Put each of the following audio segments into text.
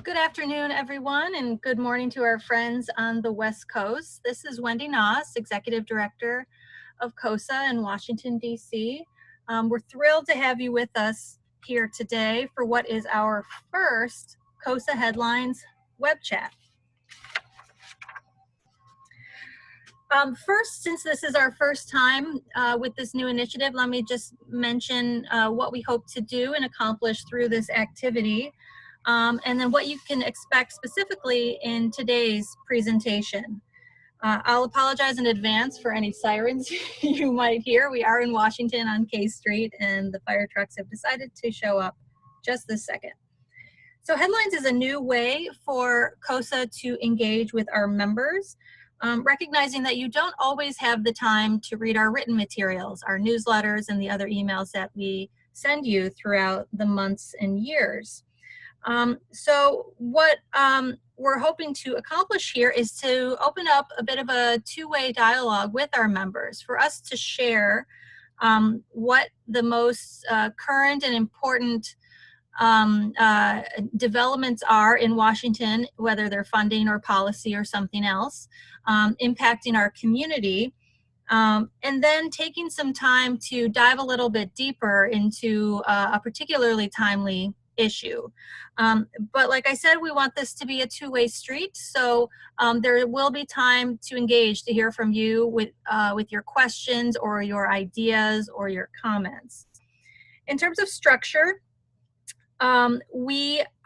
Good afternoon, everyone, and good morning to our friends on the West Coast. This is Wendy Noss, Executive Director of COSSA in Washington, D.C. We're thrilled to have you with us here today for what is our first COSSA Headlines web chat. First, since this is our first time with this new initiative, let me just mention what we hope to do and accomplish through this activity. And then what you can expect specifically in today's presentation. I'll apologize in advance for any sirens you might hear. We are in Washington on K Street, and the fire trucks have decided to show up just this second. So Headlines is a new way for COSSA to engage with our members, recognizing that you don't always have the time to read our written materials, our newsletters, and the other emails that we send you throughout the months and years. So what we're hoping to accomplish here is to open up a bit of a two-way dialogue with our members for us to share what the most current and important developments are in Washington, whether they're funding or policy or something else, impacting our community. And then taking some time to dive a little bit deeper into a particularly timely issue. But like I said, we want this to be a two-way street, so there will be time to engage, to hear from you with your questions or your ideas or your comments. In terms of structure, there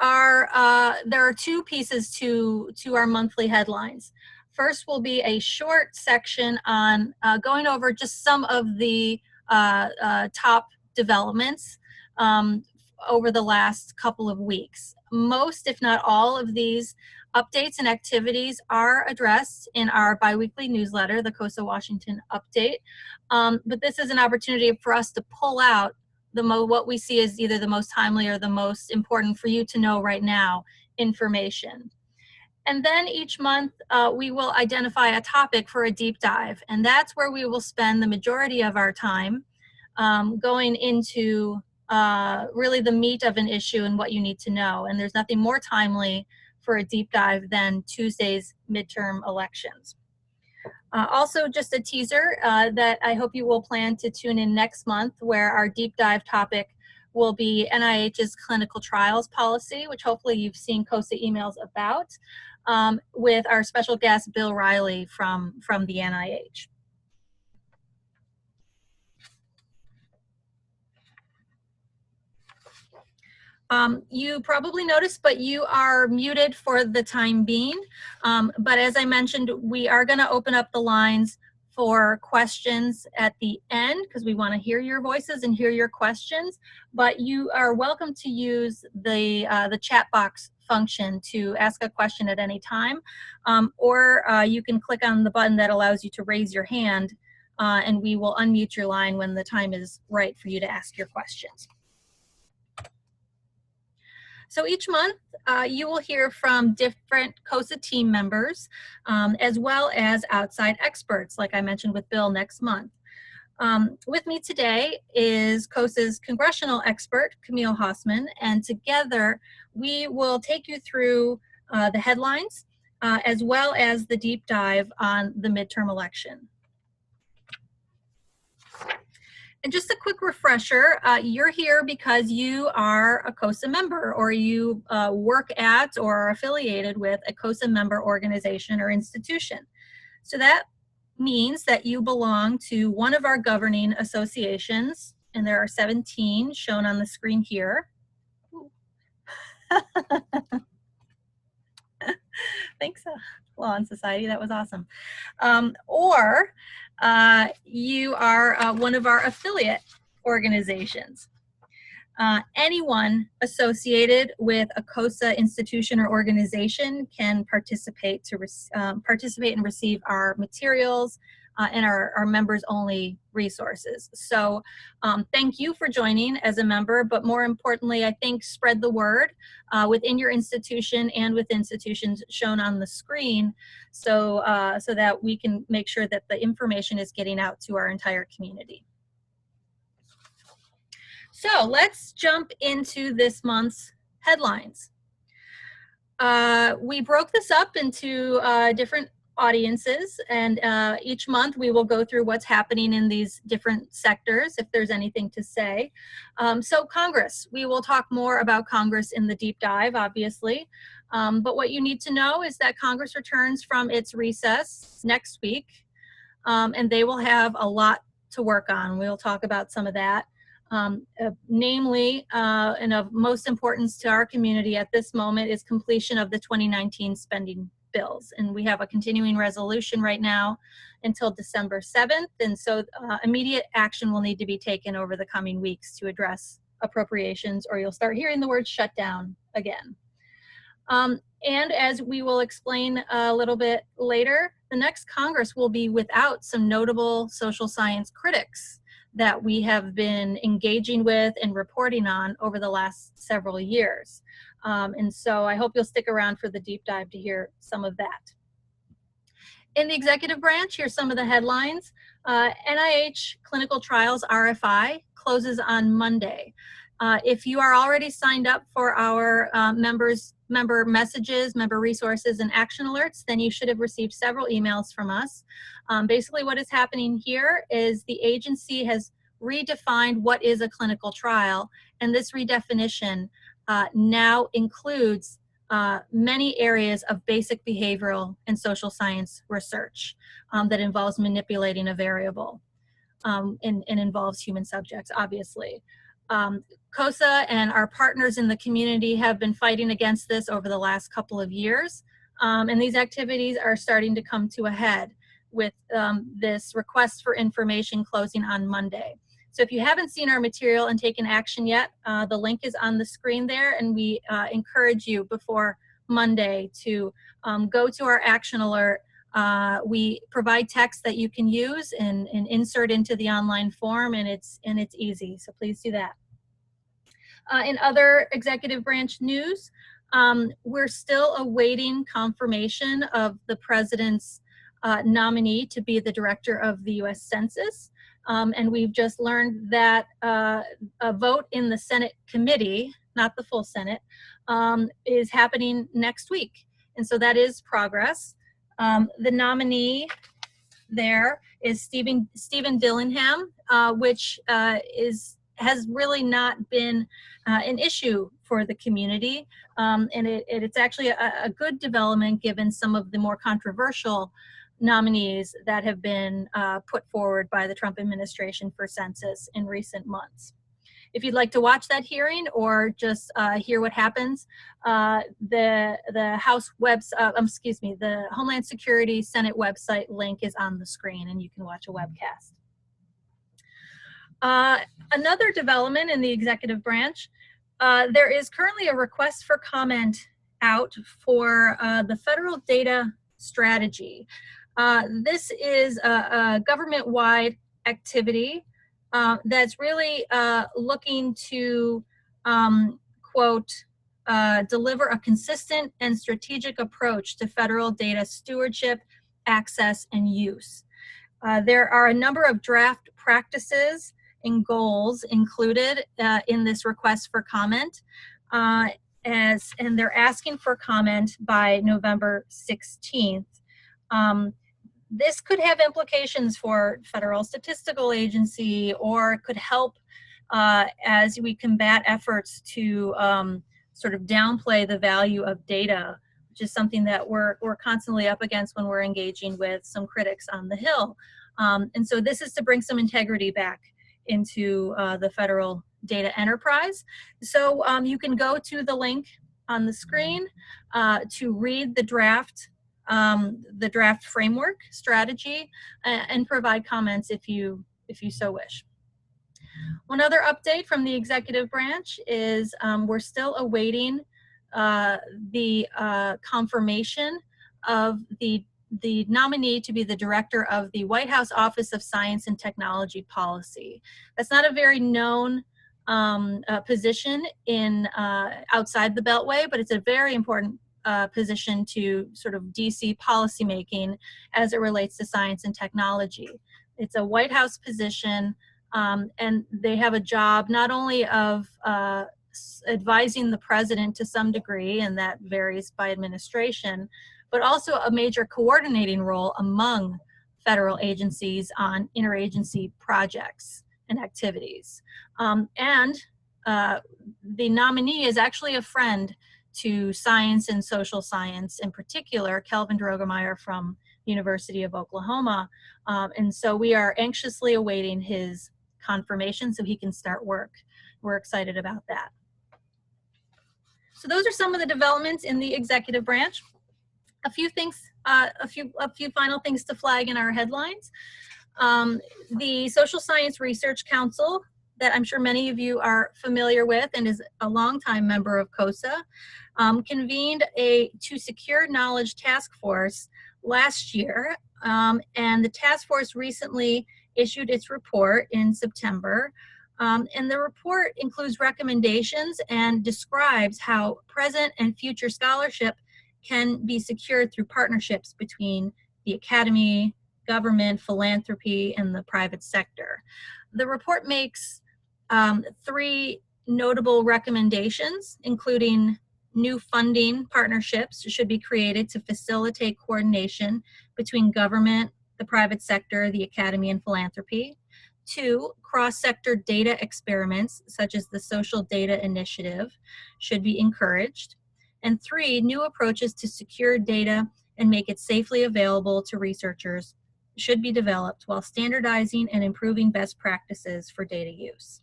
are two pieces to our monthly headlines. First will be a short section on going over just some of the top developments over the last couple of weeks. Most, if not all, of these updates and activities are addressed in our biweekly newsletter, the COSSA Washington Update. But this is an opportunity for us to pull out what we see as either the most timely or the most important for you to know right now information. And then each month we will identify a topic for a deep dive, and that's where we will spend the majority of our time going into really the meat of an issue and what you need to know. And there's nothing more timely for a deep dive than Tuesday's midterm elections. Also, just a teaser that I hope you will plan to tune in next month, where our deep dive topic will be NIH's clinical trials policy, which hopefully you've seen COSSA emails about, with our special guest, Bill Riley from the NIH. You probably noticed, but you are muted for the time being. But as I mentioned, we are going to open up the lines for questions at the end, because we want to hear your voices and hear your questions. But you are welcome to use the chat box function to ask a question at any time, or you can click on the button that allows you to raise your hand, and we will unmute your line when the time is right for you to ask your questions. So each month, you will hear from different COSSA team members, as well as outside experts, like I mentioned with Bill next month. With me today is COSSA's congressional expert, Camille Hausman, and together we will take you through the headlines, as well as the deep dive on the midterm election. And just a quick refresher, you're here because you are a COSSA member, or you work at or are affiliated with a COSSA member organization or institution. So that means that you belong to one of our governing associations, and there are 17 shown on the screen here. Thanks, Law and Society, that was awesome. Or you are one of our affiliate organizations. Anyone associated with a COSSA institution or organization can participate and receive our materials and our members-only resources. So thank you for joining as a member, but more importantly, I think spread the word within your institution and with institutions shown on the screen, so that we can make sure that the information is getting out to our entire community. So let's jump into this month's headlines. We broke this up into different audiences, and each month we will go through what's happening in these different sectors, if there's anything to say. So Congress, we will talk more about Congress in the deep dive, obviously. But what you need to know is that Congress returns from its recess next week, and they will have a lot to work on. We'll talk about some of that. Namely, and of most importance to our community at this moment is completion of the 2019 spending bills. And we have a continuing resolution right now until December 7th. And so immediate action will need to be taken over the coming weeks to address appropriations, or you'll start hearing the word shutdown again. And as we will explain a little bit later, the next Congress will be without some notable social science critics that we have been engaging with and reporting on over the last several years. And so I hope you'll stick around for the deep dive to hear some of that. In the executive branch, here's some of the headlines. NIH clinical trials RFI closes on Monday. If you are already signed up for our member messages, member resources, and action alerts, then you should have received several emails from us. Basically what is happening here is the agency has redefined what is a clinical trial, and this redefinition now includes many areas of basic behavioral and social science research that involves manipulating a variable and involves human subjects, obviously. COSSA and our partners in the community have been fighting against this over the last couple of years, and these activities are starting to come to a head with this request for information closing on Monday. So if you haven't seen our material and taken action yet, the link is on the screen there, and we encourage you before Monday to go to our action alert. We provide text that you can use and insert into the online form, and it's easy, so please do that. In other executive branch news, we're still awaiting confirmation of the president's nominee to be the director of the U.S. Census. And we've just learned that a vote in the Senate committee, not the full Senate, is happening next week. And so that is progress. The nominee there is Stephen Dillingham, which has really not been an issue for the community. And it's actually a good development given some of the more controversial nominees that have been put forward by the Trump administration for census in recent months. If you'd like to watch that hearing or just hear what happens, the House the Homeland Security Senate website link is on the screen, and you can watch a webcast. Another development in the executive branch, there is currently a request for comment out for the federal data strategy. This is a government-wide activity that's really looking to, quote, deliver a consistent and strategic approach to federal data stewardship, access, and use. There are a number of draft practices and goals included in this request for comment, and they're asking for comment by November 16th. This could have implications for Federal Statistical Agency, or it could help as we combat efforts to sort of downplay the value of data, which is something that we're constantly up against when we're engaging with some critics on the Hill. And so this is to bring some integrity back into the federal data enterprise. So you can go to the link on the screen to read the draft framework strategy and provide comments if you so wish. One other update from the executive branch is we're still awaiting the confirmation of the nominee to be the director of the White House Office of Science and Technology Policy. That's not a very known position in outside the Beltway, but it's a very important position to sort of DC policymaking as it relates to science and technology. It's a White House position, and they have a job not only of advising the president to some degree, and that varies by administration, but also a major coordinating role among federal agencies on interagency projects and activities. The nominee is actually a friend to science and social science, in particular, Kelvin Drogemeyer from University of Oklahoma. And so we are anxiously awaiting his confirmation so he can start work. We're excited about that. So those are some of the developments in the executive branch. A few things, a few final things to flag in our headlines. The Social Science Research Council, that I'm sure many of you are familiar with and is a longtime member of COSSA, convened a To Secure Knowledge task force last year, and the task force recently issued its report in September. And the report includes recommendations and describes how present and future scholarship can be secured through partnerships between the academy, government, philanthropy, and the private sector. The report makes 3 notable recommendations, including new funding partnerships should be created to facilitate coordination between government, the private sector, the academy, and philanthropy. 2, cross-sector data experiments, such as the Social Data Initiative, should be encouraged. And 3, new approaches to secure data and make it safely available to researchers should be developed while standardizing and improving best practices for data use.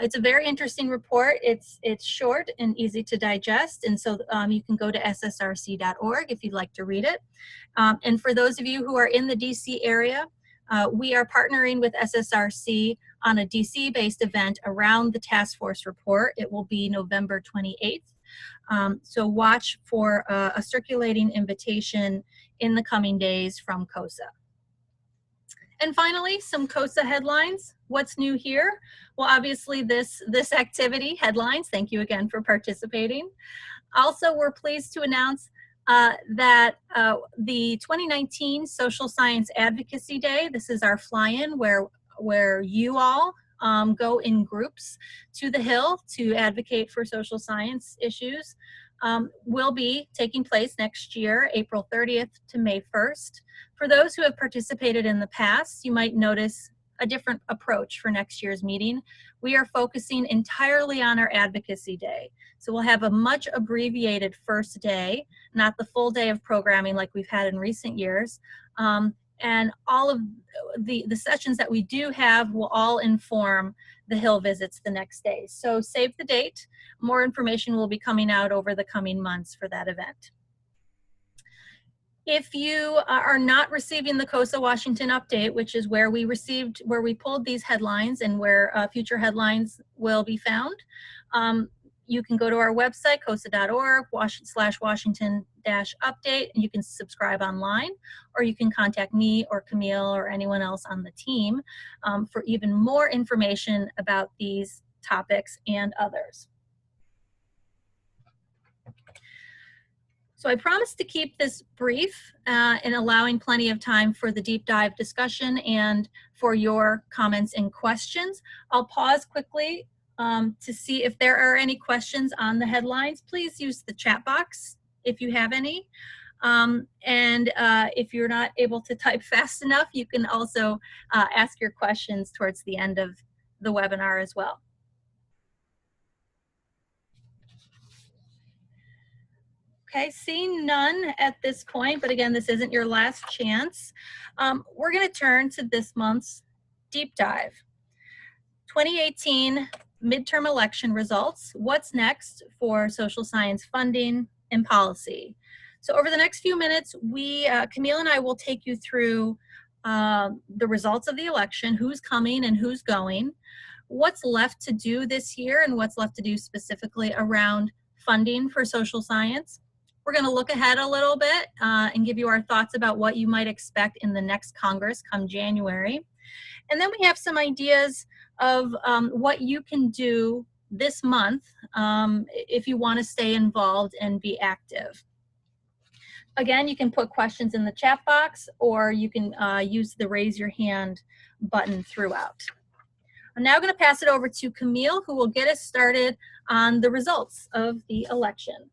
It's a very interesting report. It's short and easy to digest, and so you can go to ssrc.org if you'd like to read it. And for those of you who are in the DC area, we are partnering with SSRC on a DC-based event around the task force report. It will be November 28th. So watch for a circulating invitation in the coming days from COSSA. And finally, some COSSA headlines. What's new here? Well, obviously this activity, headlines, thank you again for participating. Also, we're pleased to announce that the 2019 Social Science Advocacy Day, this is our fly-in where you all go in groups to the Hill to advocate for social science issues, will be taking place next year, April 30th to May 1st. For those who have participated in the past, you might notice a different approach for next year's meeting. We are focusing entirely on our Advocacy Day. So we'll have a much abbreviated first day, not the full day of programming like we've had in recent years. And all of the sessions that we do have will all inform the Hill visits the next day. So save the date. More information will be coming out over the coming months for that event. If you are not receiving the COSSA Washington update, which is where we pulled these headlines and where future headlines will be found, you can go to our website, cossa.org/Washington-update, and you can subscribe online, or you can contact me or Camille or anyone else on the team for even more information about these topics and others. So I promised to keep this brief and allowing plenty of time for the deep dive discussion and for your comments and questions. I'll pause quickly to see if there are any questions on the headlines. Please use the chat box if you have any. If you're not able to type fast enough, you can also ask your questions towards the end of the webinar as well. Okay, seeing none at this point, but again, this isn't your last chance. We're going to turn to this month's deep dive. 2018 midterm election results. What's next for social science funding and policy? So over the next few minutes, Camille and I will take you through the results of the election, who's coming and who's going, what's left to do this year, and what's left to do specifically around funding for social science. We're going to look ahead a little bit and give you our thoughts about what you might expect in the next Congress come January. And then we have some ideas of what you can do this month if you want to stay involved and be active. Again, you can put questions in the chat box, or you can use the raise your hand button throughout. I'm now going to pass it over to Camille, who will get us started on the results of the election.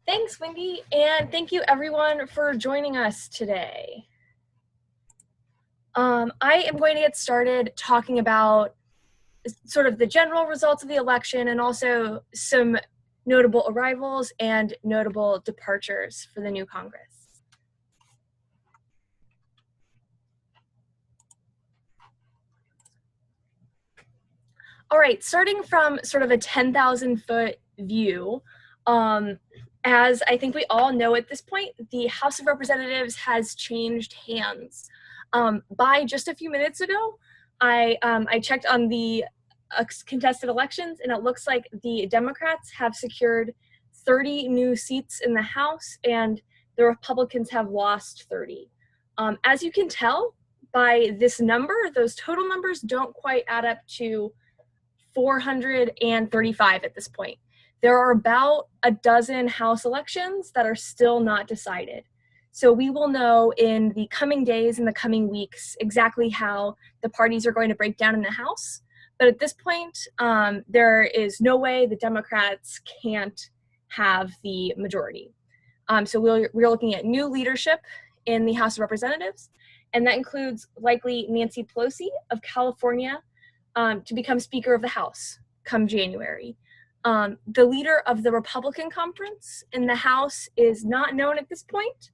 Thanks, Wendy, and thank you everyone for joining us today. I am going to get started talking about sort of the general results of the election and also some notable arrivals and notable departures for the new Congress. All right, starting from sort of a 10,000-foot view, as I think we all know at this point, the House of Representatives has changed hands. By just a few minutes ago, I checked on the contested elections, and it looks like the Democrats have secured 30 new seats in the House, and the Republicans have lost 30. As you can tell by this number, those total numbers don't quite add up to 435 at this point. There are about a dozen House elections that are still not decided. So we will know in the coming days and the coming weeks exactly how the parties are going to break down in the House. But at this point, there is no way the Democrats can't have the majority. So we're looking at new leadership in the House of Representatives, and that includes likely Nancy Pelosi of California to become Speaker of the House come January. The leader of the Republican conference in the House is not known at this point.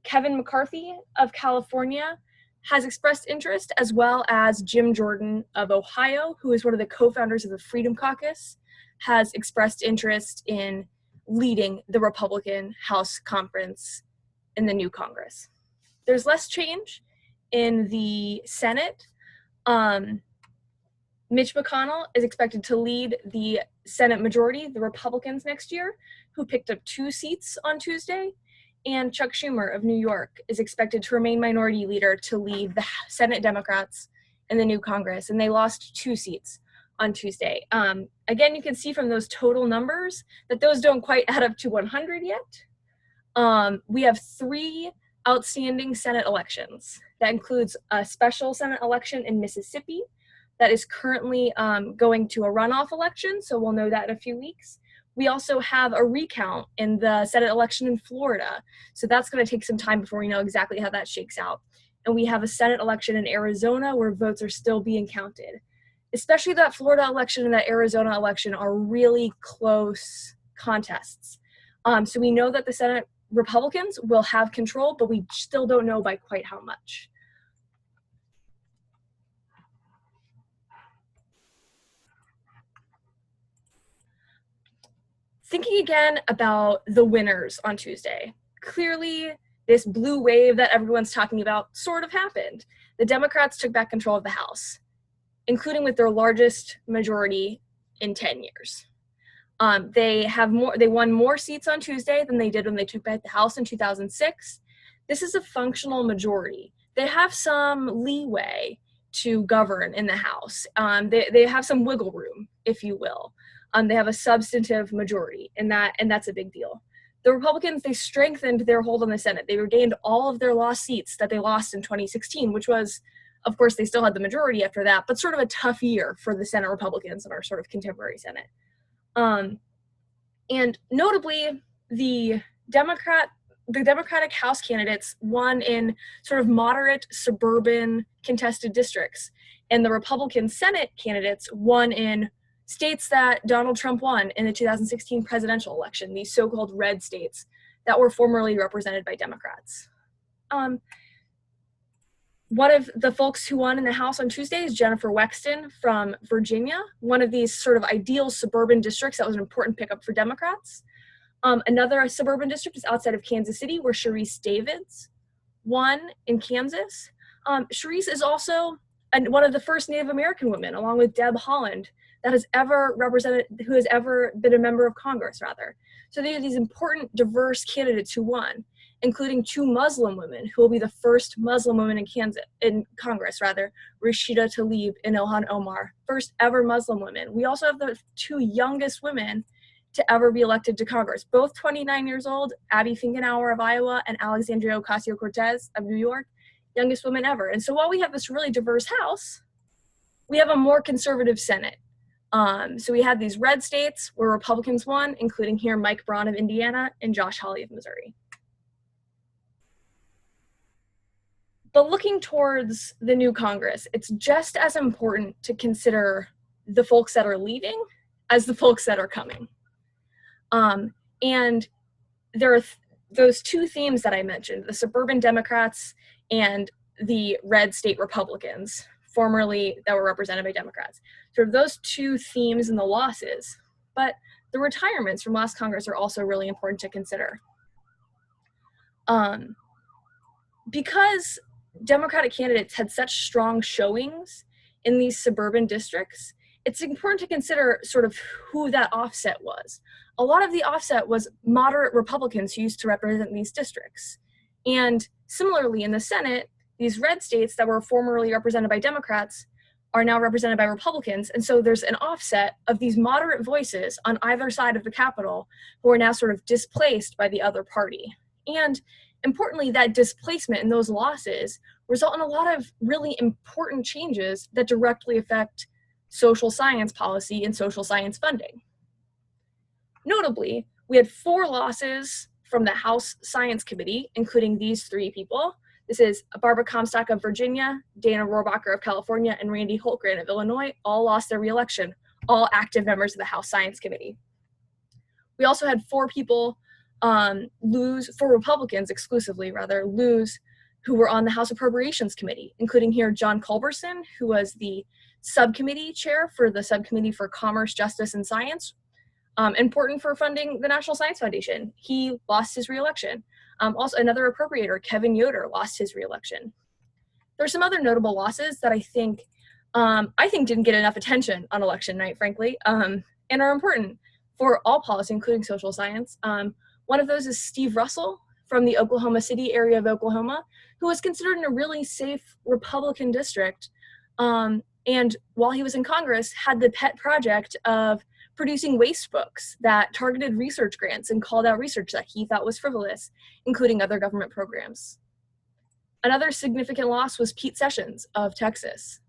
Kevin McCarthy of California has expressed interest, as well as Jim Jordan of Ohio, who is one of the co-founders of the Freedom Caucus, has expressed interest in leading the Republican House conference in the new Congress. There's less change in the Senate. Mitch McConnell is expected to lead the Senate majority, the Republicans, next year, who picked up 2 seats on Tuesday. And Chuck Schumer of New York is expected to remain minority leader to lead the Senate Democrats in the new Congress, and they lost 2 seats on Tuesday. Again, you can see from those total numbers that those don't quite add up to 100 yet. We have 3 outstanding Senate elections. That includes a special Senate election in Mississippi that is currently going to a runoff election, so we'll know that in a few weeks. We also have a recount in the Senate election in Florida, so that's going to take some time before we know exactly how that shakes out. And we have a Senate election in Arizona where votes are still being counted. Especially that Florida election and that Arizona election are really close contests. So we know that the Senate Republicans will have control, but we still don't know by quite how much. Thinking again about the winners on Tuesday, clearly this blue wave that everyone's talking about sort of happened. The Democrats took back control of the House, including with their largest majority in 10 years. They won more seats on Tuesday than they did when they took back the House in 2006. This is a functional majority. They have some leeway to govern in the House. They have some wiggle room, if you will. They have a substantive majority, and that's a big deal. The Republicans, they strengthened their hold on the Senate. They regained all of their lost seats that they lost in 2016, which was, of course, they still had the majority after that, but sort of a tough year for the Senate Republicans in our sort of contemporary Senate. And notably, the Democratic House candidates won in sort of moderate suburban contested districts, and the Republican Senate candidates won in states that Donald Trump won in the 2016 presidential election, these so-called red states that were formerly represented by Democrats. One of the folks who won in the House on Tuesday is Jennifer Wexton from Virginia, one of these sort of ideal suburban districts that was an important pickup for Democrats. Another suburban district is outside of Kansas City, where Sharice Davids won in Kansas. Sharice is also one of the first Native American women, along with Deb Haaland, who has ever been a member of Congress, rather. So they are these important, diverse candidates who won, including 2 Muslim women, who will be the first Muslim women in Congress, Rashida Tlaib and Ilhan Omar, first ever Muslim women. We also have the 2 youngest women to ever be elected to Congress. Both 29 years old, Abby Finkenauer of Iowa and Alexandria Ocasio-Cortez of New York, youngest women ever. And so while we have this really diverse House, we have a more conservative Senate. So we had these red states where Republicans won, including here Mike Braun of Indiana and Josh Hawley of Missouri. But looking towards the new Congress, it's just as important to consider the folks that are leaving as the folks that are coming. And there are those two themes that I mentioned, the suburban Democrats and the red state Republicans, formerly that were represented by Democrats. Sort of those two themes in the losses, but the retirements from last Congress are also really important to consider. Because Democratic candidates had such strong showings in these suburban districts, it's important to consider sort of who that offset was. A lot of the offset was moderate Republicans who used to represent these districts. And similarly in the Senate, these red states that were formerly represented by Democrats are now represented by Republicans. And so there's an offset of these moderate voices on either side of the Capitol who are now sort of displaced by the other party. And importantly, that displacement and those losses result in a lot of really important changes that directly affect social science policy and social science funding. Notably, we had 4 losses from the House Science Committee, including these 3 people. This is Barbara Comstock of Virginia, Dana Rohrabacher of California, and Randy Holtgren of Illinois, all lost their reelection, all active members of the House Science Committee. We also had 4 people lose, 4 Republicans exclusively, lose, who were on the House Appropriations Committee, including here John Culberson, who was the subcommittee chair for the Subcommittee for Commerce, Justice, and Science, important for funding the National Science Foundation. He lost his reelection. Also, another appropriator, Kevin Yoder, lost his reelection. There's some other notable losses that I think didn't get enough attention on election night, frankly, and are important for all policy, including social science. One of those is Steve Russell from the Oklahoma City area of Oklahoma, who was considered in a really safe Republican district. And while he was in Congress, had the pet project of producing waste books that targeted research grants and called out research that he thought was frivolous, including other government programs. Another significant loss was Pete Sessions of Texas,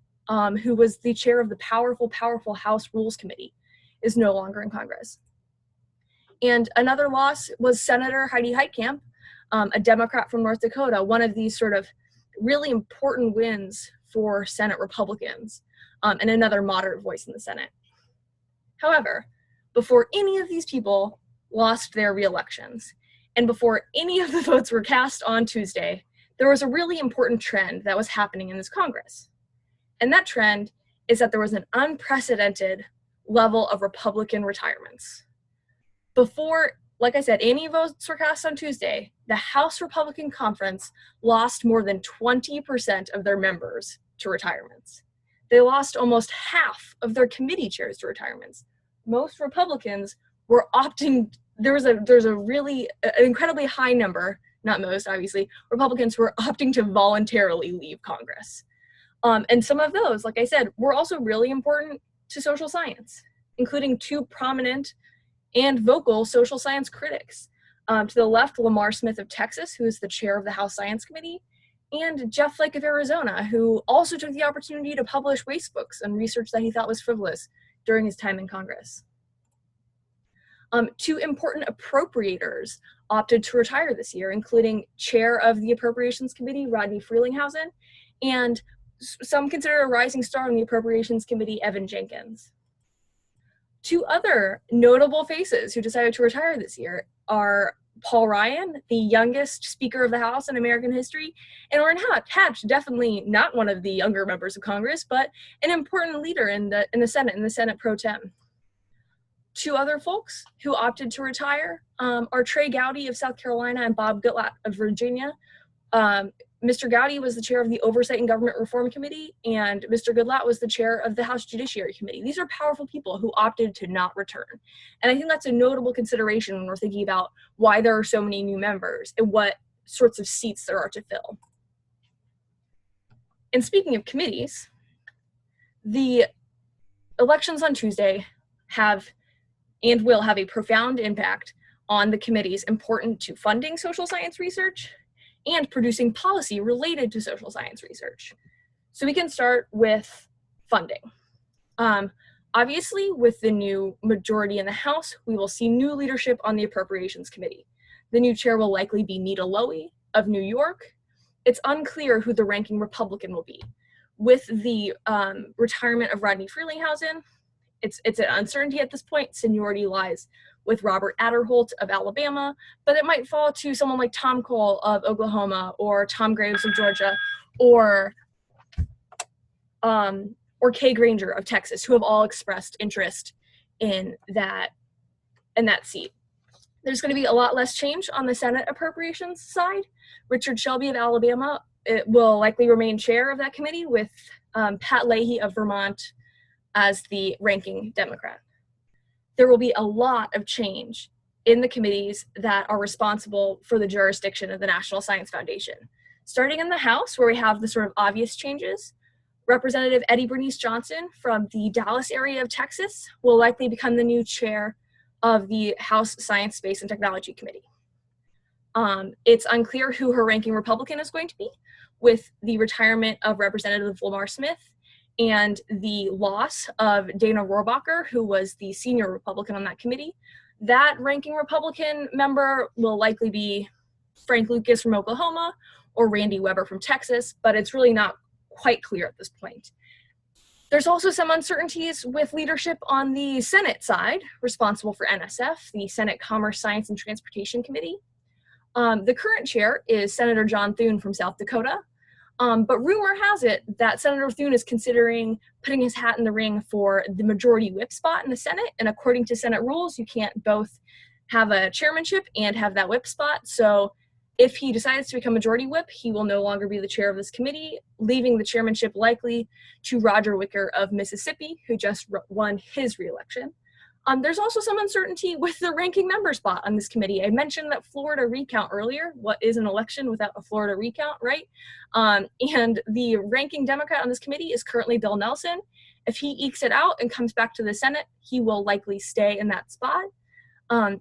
who was the chair of the powerful House Rules Committee, is no longer in Congress. And another loss was Senator Heidi Heitkamp, a Democrat from North Dakota, one of these sort of really important wins for Senate Republicans, and another moderate voice in the Senate. However, before any of these people lost their reelections, and before any of the votes were cast on Tuesday, there was a really important trend that was happening in this Congress. And that trend is that there was an unprecedented level of Republican retirements. Before, like I said, any votes were cast on Tuesday, the House Republican Conference lost more than 20% of their members to retirements. They lost almost half of their committee chairs to retirements. Most Republicans were opting, there's a really, an incredibly high number, not most obviously, Republicans who were opting to voluntarily leave Congress. And some of those, like I said, were also really important to social science, including 2 prominent and vocal social science critics. To the left, Lamar Smith of Texas, who is the chair of the House Science Committee, and Jeff Flake of Arizona, who also took the opportunity to publish waste books on research that he thought was frivolous during his time in Congress. 2 important appropriators opted to retire this year, including chair of the Appropriations Committee, Rodney Frelinghuysen, and some consider a rising star on the Appropriations Committee, Evan Jenkins. 2 other notable faces who decided to retire this year are Paul Ryan, the youngest Speaker of the House in American history, and Orrin Hatch, definitely not one of the younger members of Congress, but an important leader in the Senate pro tem. 2 other folks who opted to retire are Trey Gowdy of South Carolina and Bob Goodlatte of Virginia. Mr. Gowdy was the chair of the Oversight and Government Reform Committee, and Mr. Goodlatte was the chair of the House Judiciary Committee. These are powerful people who opted to not return. And I think that's a notable consideration when we're thinking about why there are so many new members and what sorts of seats there are to fill. And speaking of committees, the elections on Tuesday have and will have a profound impact on the committees important to funding social science research and producing policy related to social science research. So we can start with funding. Obviously, with the new majority in the House, we will see new leadership on the Appropriations Committee. The new chair will likely be Nita Lowey of New York. It's unclear who the ranking Republican will be. With the retirement of Rodney Frelinghuysen, it's an uncertainty at this point. Seniority lies with Robert Adderholt of Alabama, but it might fall to someone like Tom Cole of Oklahoma, or Tom Graves of Georgia, or Kay Granger of Texas, who have all expressed interest in that seat. There's going to be a lot less change on the Senate appropriations side. Richard Shelby of Alabama will likely remain chair of that committee, with Pat Leahy of Vermont as the ranking Democrat. There will be a lot of change in the committees that are responsible for the jurisdiction of the National Science Foundation. Starting in the House, where we have the sort of obvious changes, Representative Eddie Bernice Johnson from the Dallas area of Texas will likely become the new chair of the House Science, Space, and Technology Committee. It's unclear who her ranking Republican is going to be, with the retirement of Representative Lamar Smith and the loss of Dana Rohrabacher, who was the senior Republican on that committee. That ranking Republican member will likely be Frank Lucas from Oklahoma or Randy Weber from Texas, but it's really not quite clear at this point. There's also some uncertainties with leadership on the Senate side, responsible for NSF, the Senate Commerce, Science, and Transportation Committee. The current chair is Senator John Thune from South Dakota, but rumor has it that Senator Thune is considering putting his hat in the ring for the majority whip spot in the Senate, and according to Senate rules, you can't both have a chairmanship and have that whip spot. So if he decides to become majority whip, he will no longer be the chair of this committee, leaving the chairmanship likely to Roger Wicker of Mississippi, who just won his reelection. There's also some uncertainty with the ranking member spot on this committee. I mentioned that Florida recount earlier. What is an election without a Florida recount, right? And the ranking Democrat on this committee is currently Bill Nelson. If he ekes it out and comes back to the Senate, he will likely stay in that spot.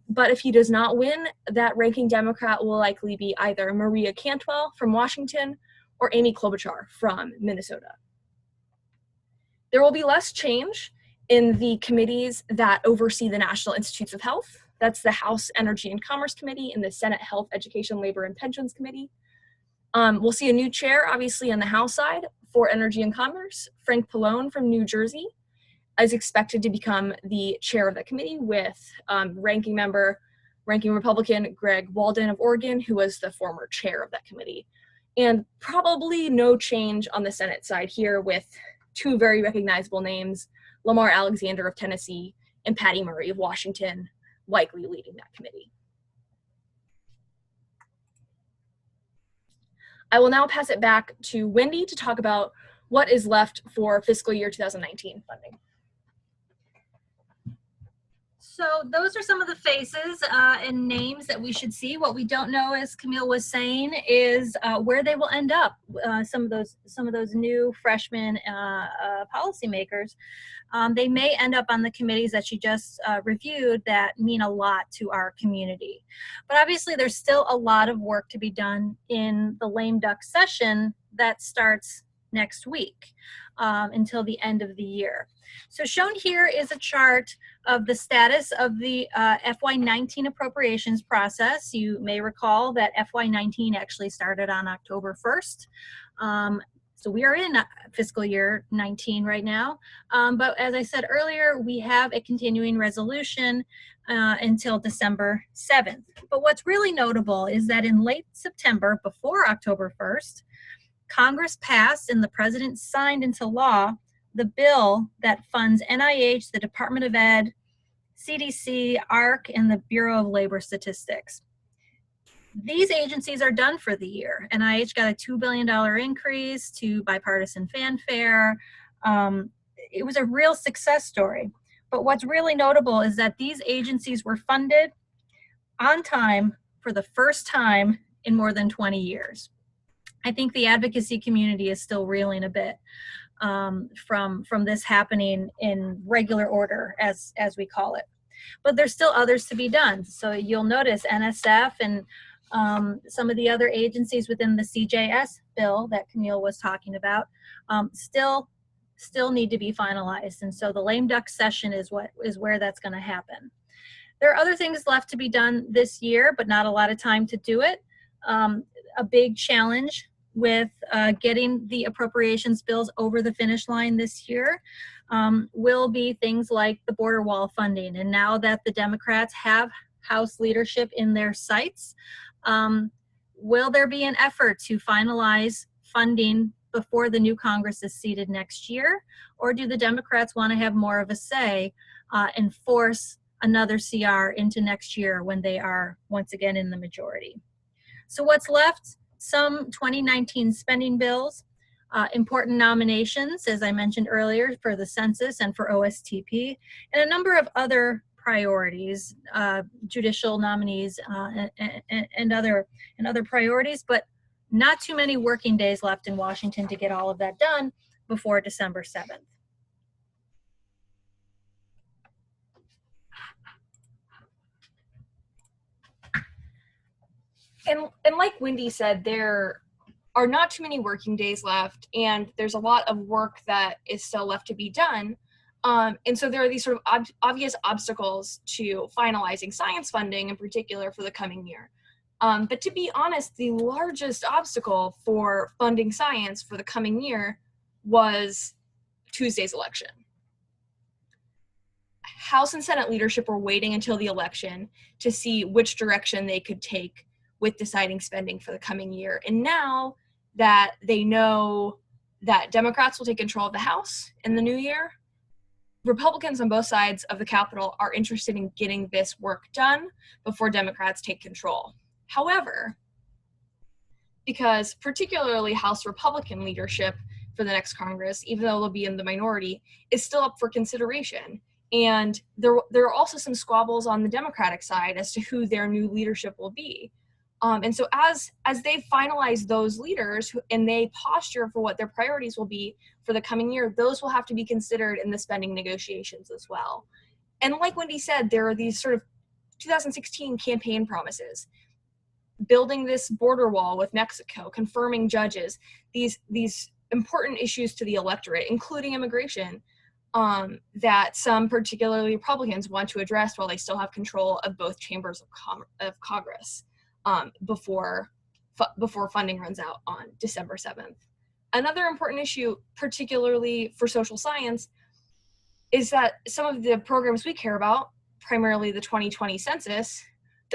But if he does not win, that ranking Democrat will likely be either Maria Cantwell from Washington or Amy Klobuchar from Minnesota. There will be less change in the committees that oversee the National Institutes of Health. That's the House Energy and Commerce Committee and the Senate Health, Education, Labor, and Pensions Committee. We'll see a new chair, obviously, on the House side for Energy and Commerce. Frank Pallone from New Jersey is expected to become the chair of that committee, with ranking Republican Greg Walden of Oregon, who was the former chair of that committee. And probably no change on the Senate side here, with two very recognizable names, Lamar Alexander of Tennessee and Patty Murray of Washington, likely leading that committee. I will now pass it back to Wendy to talk about what is left for fiscal year 2019 funding. So those are some of the faces and names that we should see. What we don't know, as Camille was saying, is where they will end up. Some of those new freshman policymakers, they may end up on the committees that you just reviewed that mean a lot to our community. But obviously, there's still a lot of work to be done in the lame duck session that starts next week until the end of the year. So shown here is a chart of the status of the FY19 appropriations process. You may recall that FY19 actually started on October 1st. So we are in fiscal year 19 right now. But as I said earlier, we have a continuing resolution until December 7th. But what's really notable is that in late September, before October 1st, Congress passed and the President signed into law the bill that funds NIH, the Department of Ed, CDC, ARC, and the Bureau of Labor Statistics. These agencies are done for the year. NIH got a $2 billion increase to bipartisan fanfare. It was a real success story. But what's really notable is that these agencies were funded on time for the first time in more than 20 years. I think the advocacy community is still reeling a bit from this happening in regular order, as we call it. but there's still others to be done. So you'll notice NSF and some of the other agencies within the CJS bill that Camille was talking about still need to be finalized. And so the lame duck session is where that's going to happen. There are other things left to be done this year, but not a lot of time to do it. A big challenge with getting the appropriations bills over the finish line this year will be things like the border wall funding. And now that the Democrats have House leadership in their sights, will there be an effort to finalize funding before the new Congress is seated next year? Or do the Democrats want to have more of a say and force another CR into next year when they are once again in the majority? So what's left? Some 2019 spending bills, important nominations, as I mentioned earlier, for the census and for OSTP, and a number of other priorities, judicial nominees and other priorities, but not too many working days left in Washington to get all of that done before December 7th. And like Wendy said, there are not too many working days left, and there's a lot of work that is still left to be done. And so there are these sort of obvious obstacles to finalizing science funding in particular for the coming year. But to be honest, the largest obstacle for funding science for the coming year was Tuesday's election. House and Senate leadership were waiting until the election to see which direction they could take with deciding spending for the coming year. And now that they know that Democrats will take control of the House in the new year, Republicans on both sides of the Capitol are interested in getting this work done before Democrats take control. However, because particularly House Republican leadership for the next Congress, even though they'll be in the minority, is still up for consideration. And there are also some squabbles on the Democratic side as to who their new leadership will be. And so as they finalize those leaders and they posture for what their priorities will be for the coming year, those will have to be considered in the spending negotiations as well. And like Wendy said, there are these sort of 2016 campaign promises, building this border wall with Mexico, confirming judges, these important issues to the electorate, including immigration, that some particularly Republicans want to address while they still have control of both chambers of Congress. Before funding runs out on December 7th. Another important issue, particularly for social science, is that some of the programs we care about, primarily the 2020 census,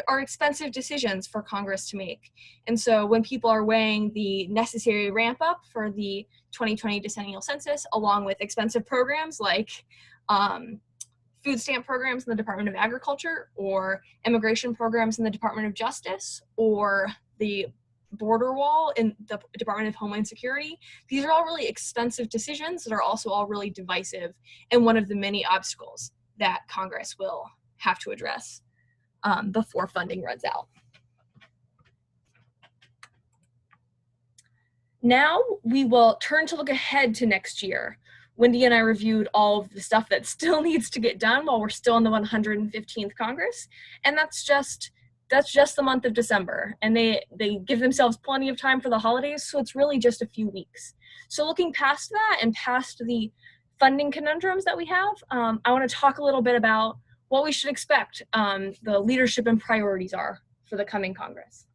are expensive decisions for Congress to make. And so when people are weighing the necessary ramp up for the 2020 decennial census, along with expensive programs like food stamp programs in the Department of Agriculture, or immigration programs in the Department of Justice, or the border wall in the Department of Homeland Security. These are all really expensive decisions that are also all really divisive, and one of the many obstacles that Congress will have to address before funding runs out. Now we will turn to look ahead to next year. Wendy and I reviewed all of the stuff that still needs to get done while we're still in the 115th Congress, and that's just the month of December, and they give themselves plenty of time for the holidays, so it's really just a few weeks. So looking past that and past the funding conundrums that we have, I want to talk a little bit about what we should expect the leadership and priorities are for the coming Congress.